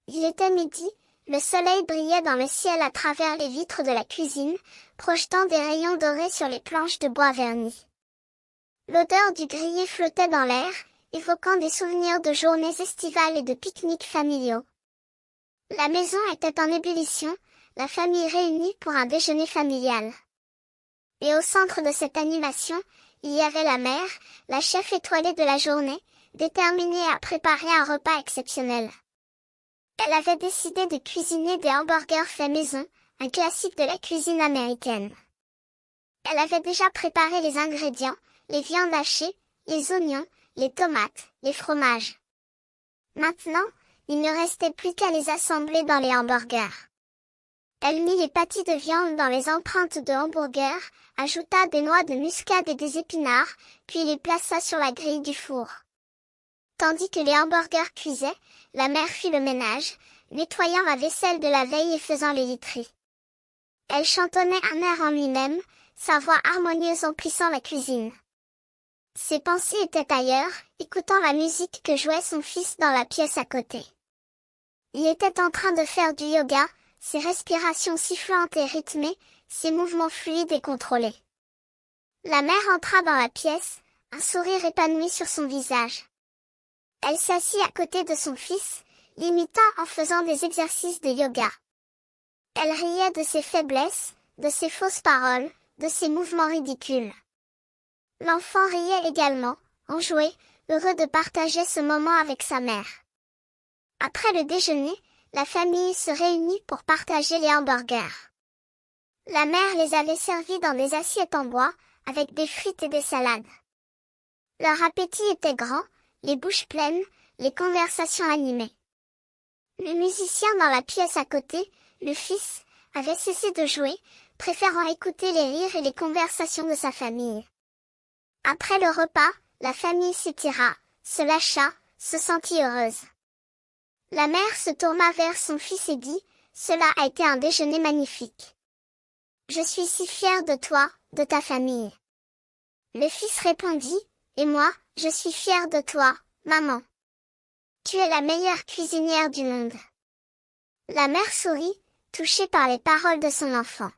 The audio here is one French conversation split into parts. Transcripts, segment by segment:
Il était midi, le soleil brillait dans le ciel à travers les vitres de la cuisine, projetant des rayons dorés sur les planches de bois verni. L'odeur du grillé flottait dans l'air, évoquant des souvenirs de journées estivales et de pique-niques familiaux. La maison était en ébullition, la famille réunie pour un déjeuner familial. Et au centre de cette animation, il y avait la mère, la chef étoilée de la journée, déterminée à préparer un repas exceptionnel. Elle avait décidé de cuisiner des hamburgers faits maison, un classique de la cuisine américaine. Elle avait déjà préparé les ingrédients, les viandes hachées, les oignons, les tomates, les fromages. Maintenant, il ne restait plus qu'à les assembler dans les hamburgers. Elle mit les pâtis de viande dans les empreintes de hamburger, ajouta des noix de muscade et des épinards, puis les plaça sur la grille du four. Tandis que les hamburgers cuisaient, la mère fit le ménage, nettoyant la vaisselle de la veille et faisant les literies. Elle chantonnait un air en lui-même, sa voix harmonieuse emplissant la cuisine. Ses pensées étaient ailleurs, écoutant la musique que jouait son fils dans la pièce à côté. Il était en train de faire du yoga, ses respirations sifflantes et rythmées, ses mouvements fluides et contrôlés. La mère entra dans la pièce, un sourire épanoui sur son visage. Elle s'assit à côté de son fils, l'imitant en faisant des exercices de yoga. Elle riait de ses faiblesses, de ses fausses paroles, de ses mouvements ridicules. L'enfant riait également, enjoué, heureux de partager ce moment avec sa mère. Après le déjeuner, la famille se réunit pour partager les hamburgers. La mère les avait servis dans des assiettes en bois, avec des frites et des salades. Leur appétit était grand, les bouches pleines, les conversations animées. Le musicien dans la pièce à côté, le fils, avait cessé de jouer, préférant écouter les rires et les conversations de sa famille. Après le repas, la famille s'étira, se lâcha, se sentit heureuse. La mère se tourna vers son fils et dit, « Cela a été un déjeuner magnifique. Je suis si fière de toi, de ta famille. » Le fils répondit, « Et moi, je suis fière de toi, maman. Tu es la meilleure cuisinière du monde. » La mère sourit, touchée par les paroles de son enfant.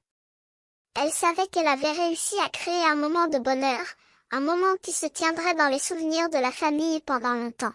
Elle savait qu'elle avait réussi à créer un moment de bonheur, un moment qui se tiendrait dans les souvenirs de la famille pendant longtemps.